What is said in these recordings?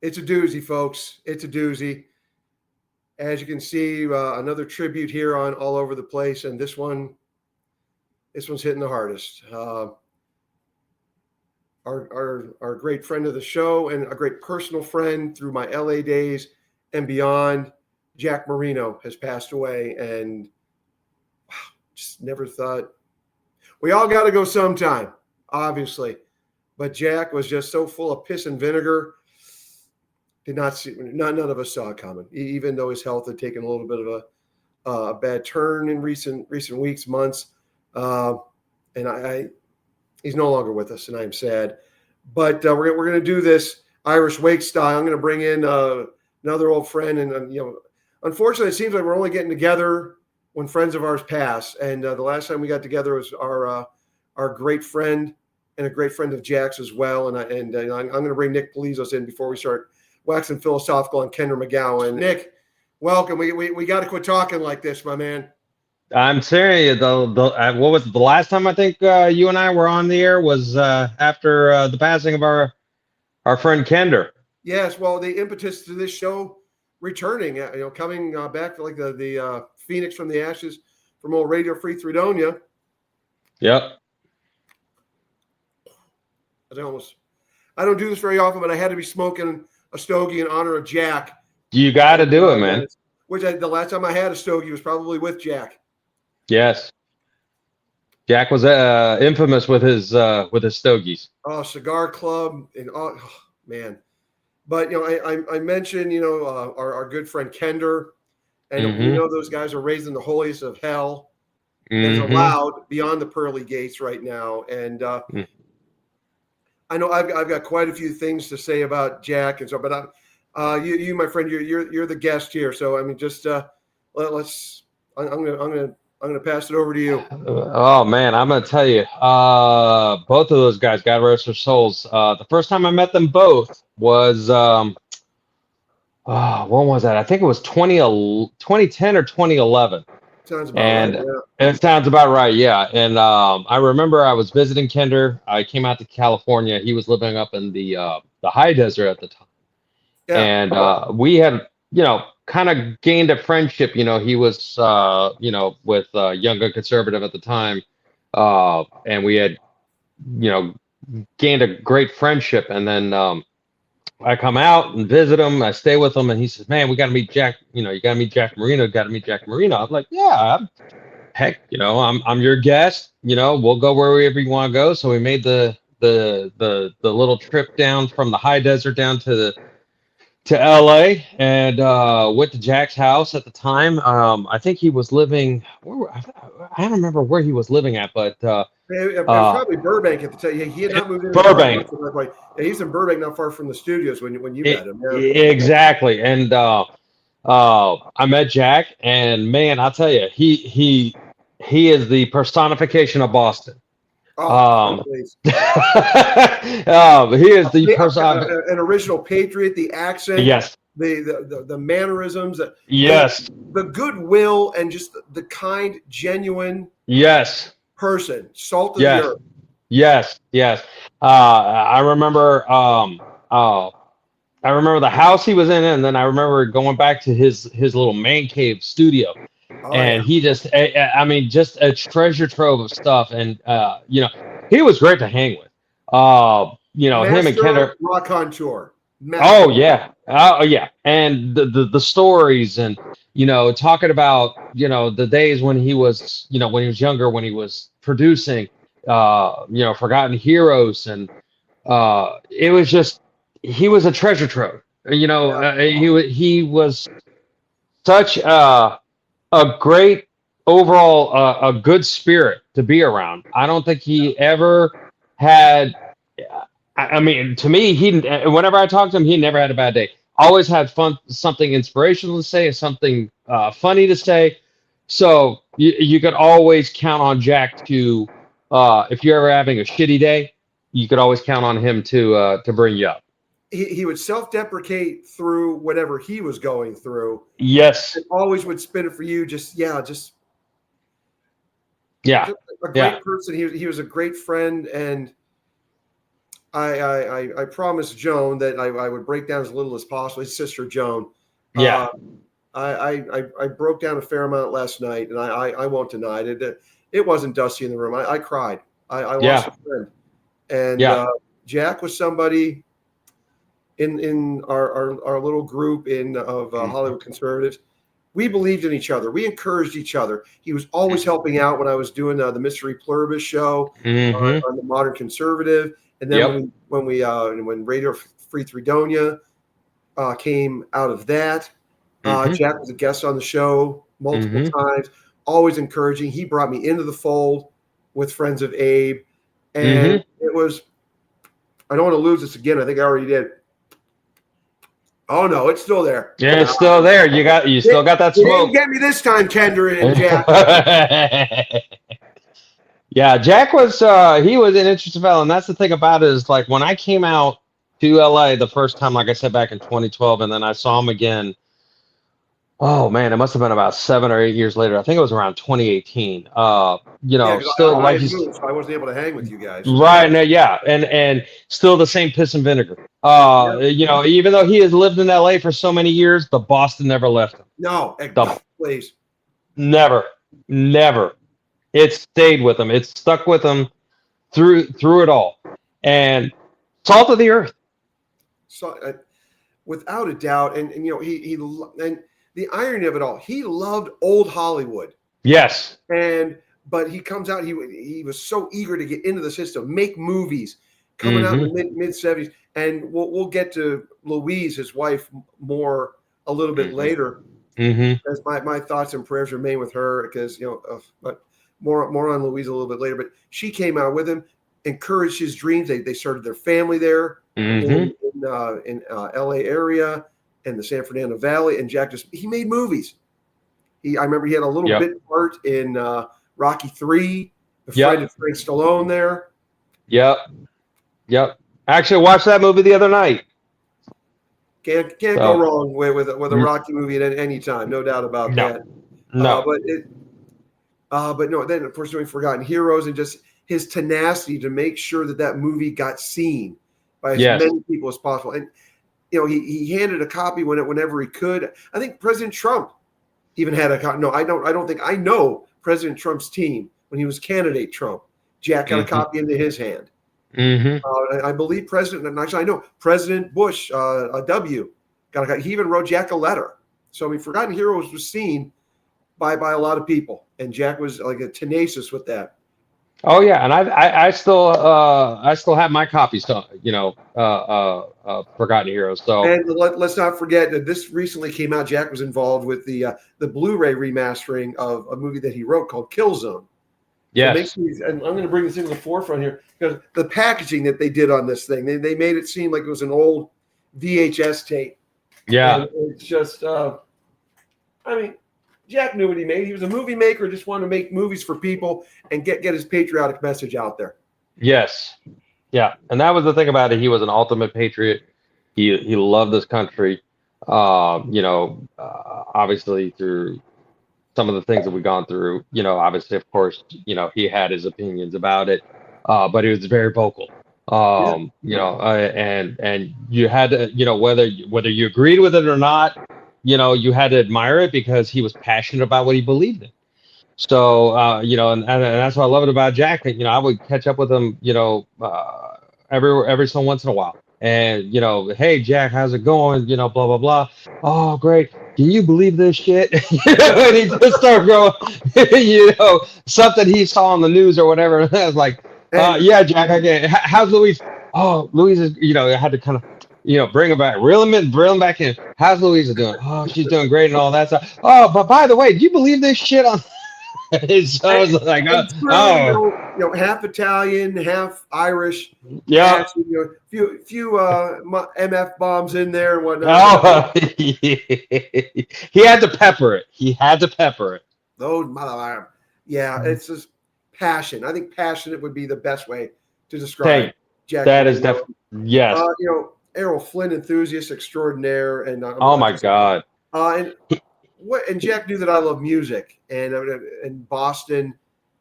It's a doozy, folks. It's a doozy. As you can see, another tribute here on all over the place, and this one's hitting the hardest. Our great friend of the show and a great personal friend through my LA days and beyond, Jack Marino, has passed away, and wow, just never thought. We all got to go sometime, obviously, but Jack was just so full of piss and vinegar. Did not see, none of us saw it coming, even though his health had taken a little bit of a bad turn in recent weeks, months, and he's no longer with us, and I'm sad. But we're going to do this Irish wake style. I'm going to bring in another old friend, and unfortunately, it seems like we're only getting together when friends of ours pass. And the last time we got together was our great friend and a great friend of Jack's as well. And I'm going to bring Nick Polyzos in before we start waxing philosophical on Kendra McGowan. Nick, welcome. We got to quit talking like this, my man. I'm serious. What was it, the last time I think you and I were on the air was after the passing of our friend Kendra. Yes, well, the impetus to this show returning, coming back like the phoenix from the ashes from old Radio Free Fredonia. Yep. I don't do this very often, but I had to be smoking a stogie in honor of Jack. You got to do it, man. Which the last time I had a stogie was probably with Jack. Yes. Jack was infamous with his stogies. Oh, cigar club and man. But I mentioned our good friend Kender, and we know those guys are raised in the holiest of hell, and is allowed beyond the pearly gates right now. And I know I've got quite a few things to say about Jack and so, but you my friend, you're the guest here, so I mean, just let's. I'm gonna pass it over to you. Oh man, I'm gonna tell you, both of those guys, God rest their souls. The first time I met them both was when was that? I think it was 2010 or 2011. Sounds about right. Yeah. It sounds about right, yeah. And I remember I was visiting Kender. I came out to California. He was living up in the high desert at the time. Yeah. And we had, kind of gained a friendship. He was, with Young and Conservative at the time. And we had, gained a great friendship. And then I come out and visit him. I stay with him, and he says, "Man, we got to meet Jack. You got to meet Jack Marino. Got to meet Jack Marino." I'm like, "Yeah, heck, I'm your guest. We'll go wherever you want to go." So we made the little trip down from the high desert down to LA, and went to Jack's house at the time. I think he was living. I don't remember where he was living at, but. It was probably Burbank at the time. He had not moved into Burbank. Yeah, he's in Burbank, not far from the studios when you met him. Yeah. Exactly. And I met Jack, and man, I'll tell you, he is the personification of Boston. Please. He is the an original patriot. The accent. Yes. The mannerisms. Yes. The goodwill and just the kind, genuine. Yes. Person, salt of the earth. Yes. I remember the house he was in, and then I remember going back to his little man cave studio. He just just a treasure trove of stuff, and he was great to hang with. Him and Kendra raconteur. Oh yeah, and the stories, and talking about the days when he was when he was younger, when he was producing Forgotten Heroes, and it was just, he was a treasure trove. He was such a great overall a good spirit to be around. I don't think he ever had. I mean, to me, whenever I talked to him, he never had a bad day. Always had something inspirational to say, something funny to say. So you could always count on Jack to, if you're ever having a shitty day, you could always count on him to bring you up. He would self-deprecate through whatever he was going through. Yes. And always would spin it for you. Just a great person. He was a great friend, and I promised Joan that I would break down as little as possible. His sister Joan. Yeah. I broke down a fair amount last night, and I won't deny it. It wasn't dusty in the room. I cried. I lost a friend, and Jack was somebody in our little group of Hollywood conservatives. We believed in each other. We encouraged each other. He was always helping out when I was doing the Mystery Pluribus show on the Modern Conservative, and then when Radio Free Fredonia came out of that, Jack was a guest on the show multiple times, always encouraging. He brought me into the fold with Friends of Abe, and it was. I don't want to lose this again. I think I already did. Oh no, it's still there. Yeah, it's still there. You still got that smoke. You didn't get me this time, Kendra and Jack. Yeah, Jack was he was an interesting fellow, and that's the thing about it is like when I came out to LA the first time, like I said back in 2012, and then I saw him again. Oh man, it must have been about 7 or 8 years later. I think it was around 2018. Still like so I wasn't able to hang with you guys. Right now, and still the same piss and vinegar. Even though he has lived in LA for so many years, the Boston never left him. No, please. Never. It stayed with him. It stuck with him through it all. And salt of the earth. So, without a doubt, and he and the irony of it all, he loved old Hollywood. Yes. But he comes out, he was so eager to get into the system, make movies, coming out in the mid 70s. And we'll get to Louise, his wife, more a little bit later. As my thoughts and prayers remain with her, because but more on Louise a little bit later. But she came out with him, encouraged his dreams. They started their family there in LA area and the San Fernando Valley. And Jack he made movies. I remember he had a little bit part in Rocky III, the Fred and Frank Stallone there. Yep. I actually watched that movie the other night. Can't go wrong with a Rocky movie at any time, no doubt about that. No, but no. Then of course doing Forgotten Heroes and just his tenacity to make sure that movie got seen by as many people as possible. And he handed a copy whenever he could. I think President Trump even had a copy. No, I don't think I know President Trump's team when he was candidate Trump. Jack got a copy into his hand. I believe I know President Bush, W, he even wrote Jack a letter. So I mean, Forgotten Heroes was seen by a lot of people, and Jack was like a tenacious with that. Oh yeah, and I still have my copies, Forgotten Heroes. So and let's not forget that this recently came out. Jack was involved with the Blu-ray remastering of a movie that he wrote called Killzone. Yes. So and I'm going to bring this into the forefront here because the packaging that they did on this thing, they made it seem like it was an old VHS tape. Yeah. And it's just, Jack knew what he made. He was a movie maker, just wanted to make movies for people and get his patriotic message out there. Yes. Yeah. And that was the thing about it. He was an ultimate patriot. He loved this country. Obviously through some of the things that we've gone through, obviously, of course, he had his opinions about it, but he was very vocal. And you had to, whether you agreed with it or not, you had to admire it because he was passionate about what he believed in. So, and that's what I love it about Jack. I would catch up with him, every so once in a while. And, hey, Jack, how's it going? Blah, blah, blah. Oh, great. Can you believe this shit? And he just started going, something he saw on the news or whatever. And I was like, yeah, Jack, I get it. How's Louise? Oh, Louise is, I had to kind of, bring him back, reel him back in. How's Louisa doing? Oh, she's doing great and all that stuff. Oh, but by the way, do you believe this shit on? So I was like, half Italian, half Irish. Yeah. Few MF bombs in there and whatnot. Oh, he had to pepper it. Those mother. Yeah, it's just passion. I think passionate would be the best way to describe Jack. That is definitely yes. Errol Flynn enthusiast extraordinaire, and oh my God. And Jack knew that I love music, and Boston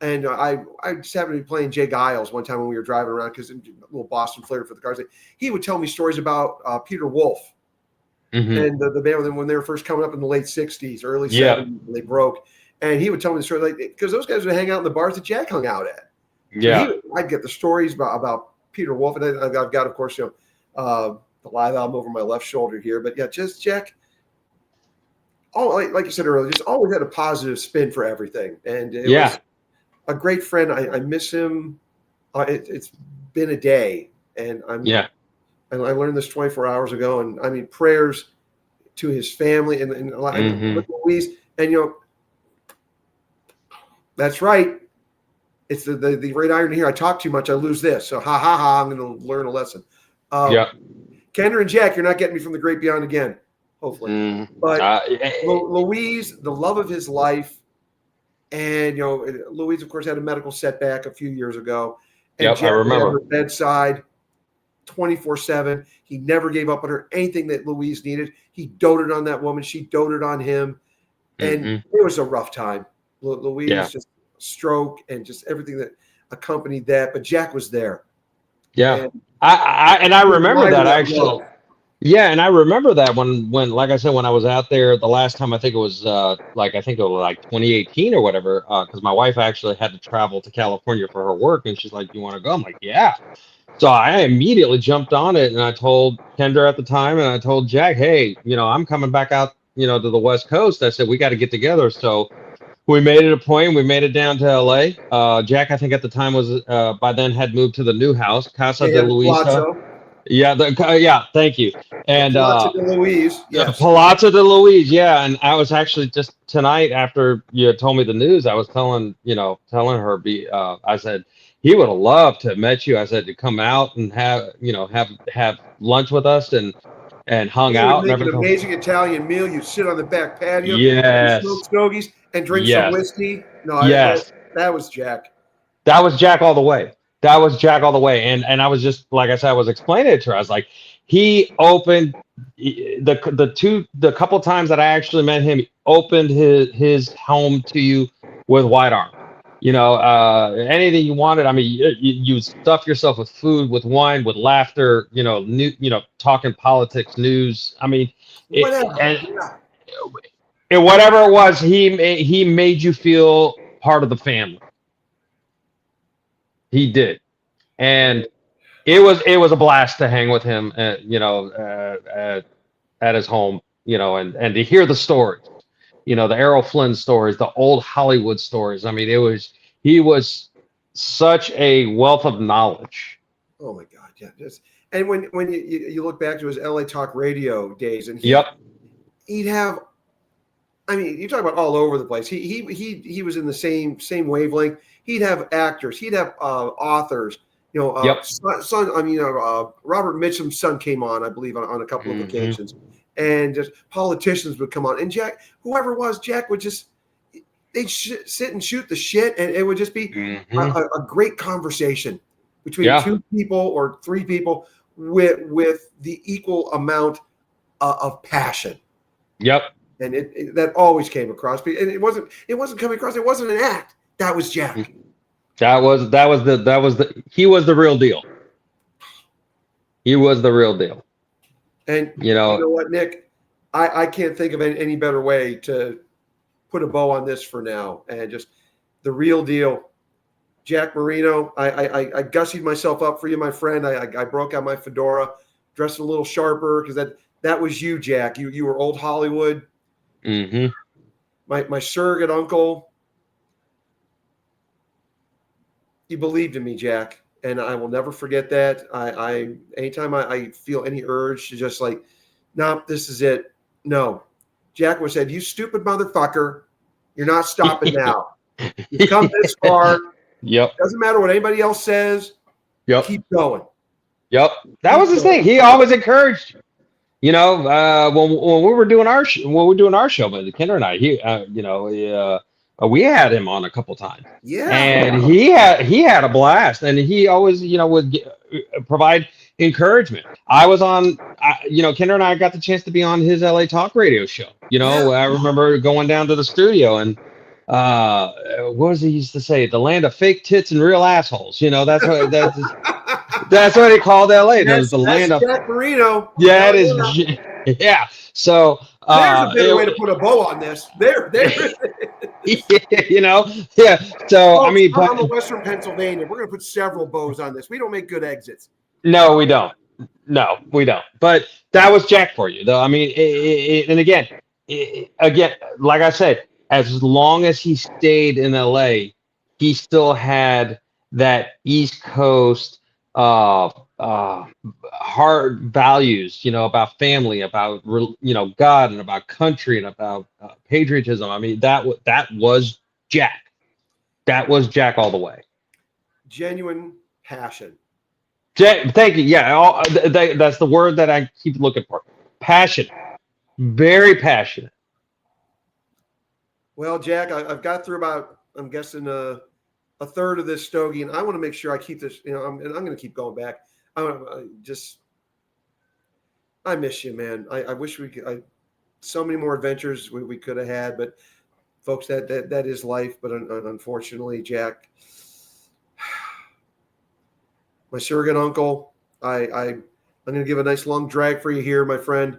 And I just happened to be playing Jay Giles one time when we were driving around, because a little Boston flair for the cars. He would tell me stories about Peter Wolf and the band when they were first coming up in the late 60s, early 70s, when they broke. And he would tell me the story, like, because those guys would hang out in the bars that Jack hung out at. So I'd get the stories about Peter Wolf. And I've got, of course, the live album over my left shoulder here. But yeah, just Jack, like you said earlier, just always had a positive spin for everything. And it was a great friend. I miss him. It's been a day. And and I learned this 24 hours ago. And I mean, prayers to his family and Louise. And, that's right. It's the great irony here. I talk too much, I lose this. So I'm going to learn a lesson. Kendra and Jack, you're not getting me from the great beyond again, hopefully. But Louise, the love of his life, and Louise, of course, had a medical setback a few years ago. And Jack I remember. at her bedside 24/7. He never gave up on her. Anything that Louise needed, he doted on that woman. She doted on him, and it was a rough time. Louise just stroke and just everything that accompanied that, but Jack was there. And I remember that actually. And I remember that when like I said, when I was out there the last time, I think it was like 2018 or whatever, because my wife actually had to travel to California for her work, and she's like, "You want to go?" I'm like, "Yeah." So I immediately jumped on it, and I told Kendra at the time, and I told Jack, "Hey, I'm coming back out, to the West Coast." I said, "We got to get together." So we made it a point. We made it down to LA. Jack, I think at the time was by then had moved to the new house, Casa de Luisa. Palazzo. Thank you. And Palazzo de Louise. Yes. Palazzo de Louise. Yeah, and I was actually just tonight after you told me the news, I was telling her, I said he would have loved to have met you. I said to come out and have lunch with us and hung out. Make an amazing Italian meal. You sit on the back patio. Yes. Smoke stogies and drink some whiskey. No, that was Jack. That was Jack all the way. That was Jack all the way. And I was just, like I said, I was explaining it to her. I was like, he opened the couple times that I actually met him, he opened his home to you with wide arms. Anything you wanted. I mean, you stuff yourself with food, with wine, with laughter, talking politics, news. I mean, whatever it was, he made you feel part of the family. He did. And it was a blast to hang with him, at his home, and to hear the stories, the Errol Flynn stories, the old Hollywood stories. I mean, he was such a wealth of knowledge. Oh my God. Yeah. And when you look back to his LA Talk Radio days, and he'd have, I mean, you talk about all over the place. He was in the same wavelength. He'd have actors. He'd have authors. Robert Mitchum's son came on, I believe, on a couple of occasions, and just politicians would come on. And Jack, whoever it was, Jack would just they'd sit and shoot the shit, and it would just be a great conversation between two people or three people with the equal amount of passion. Yep. And that always came across. And it wasn't coming across. It wasn't an act. That was Jack. He was the real deal. He was the real deal. And you know what, Nick? I can't think of any better way to put a bow on this for now. And just the real deal. Jack Marino, I gussied myself up for you, my friend. I broke out my fedora, dressed a little sharper, because that was you, Jack. You were old Hollywood. Mm-hmm. My surrogate uncle. You believed in me, Jack, and I will never forget that. Anytime I feel any urge to just like, nope, this is it. No, Jack was said, "You stupid motherfucker, you're not stopping now. You've come this far. Yep. Doesn't matter what anybody else says. Yep. Keep going." Yep. That was his thing. He always encouraged. When we were doing our show, but Kendra and I, we had him on a couple times. Yeah. And he had a blast, and he always, would provide encouragement. I was on, Kendra and I got the chance to be on his LA Talk Radio show. I remember going down to the studio, and what was he used to say? The land of fake tits and real assholes. You know, that's what he called LA. The That's land of, Jack Marino. yeah, Hell it is. yeah. Yeah. So There's a better way to put a bow on this. There. you know, yeah. So I Folks, mean, I'm a but Western Pennsylvania. We're going to put several bows on this. We don't make good exits. no, we don't. No, we don't. But that was Jack for you, though. I mean, and again, like I said, as long as he stayed in LA, he still had that East Coast uh, uh, hard values, you know, about family, about God, and about country, and about patriotism. I mean, that was Jack. That was Jack all the way. Genuine passion. Thank you. Yeah, that's the word that I keep looking for. Passion. Very passionate. Well, Jack, I've got through about, I'm guessing, a third of this stogie, and I want to make sure I keep this. And I'm going to keep going back. I miss you, man. I wish we could. So many more adventures we could have had, but folks, that is life. But unfortunately, Jack, my surrogate uncle, I'm going to give a nice long drag for you here, my friend.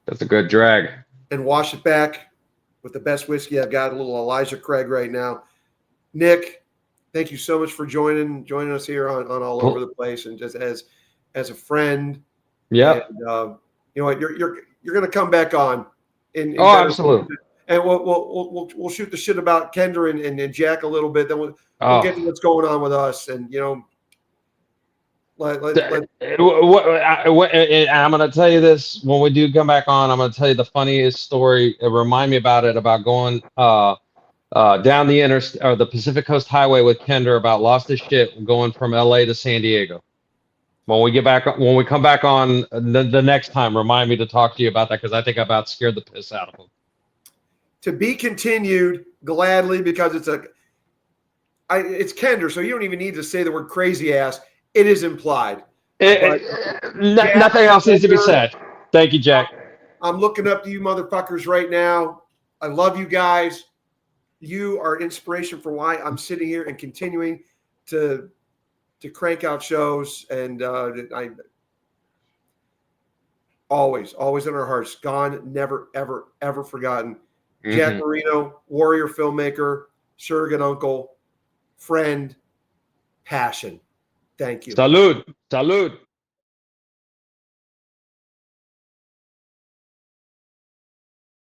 That's a good drag. And wash it back with the best whiskey I've got, a little Elijah Craig right now. Nick, thank you so much for joining us here on All Over the Place, and just as a friend. Yeah. You know what? You're going to come back on. Absolutely. And we'll shoot the shit about Kendra and Jack a little bit. Then we'll get to what's going on with us, and I'm going to tell you this when we do come back on. I'm going to tell you the funniest story. Remind me about it, about going down the Pacific Coast Highway with Kendra, about lost his shit going from LA to San Diego. When we come back on the next time, remind me to talk to you about that, because I think I about scared the piss out of him. To be continued, gladly, because it's Kendra, so you don't even need to say the word crazy ass. It is implied. Nothing else needs to be said. Thank you, Jack. I'm looking up to you motherfuckers right now. I love you guys. You are inspiration for why I'm sitting here and continuing to crank out shows. And I always in our hearts. Gone, never, ever, ever forgotten. Mm-hmm. Jack Marino, Warrior Filmmaker, surrogate uncle, friend, passion. Thank you. Salud.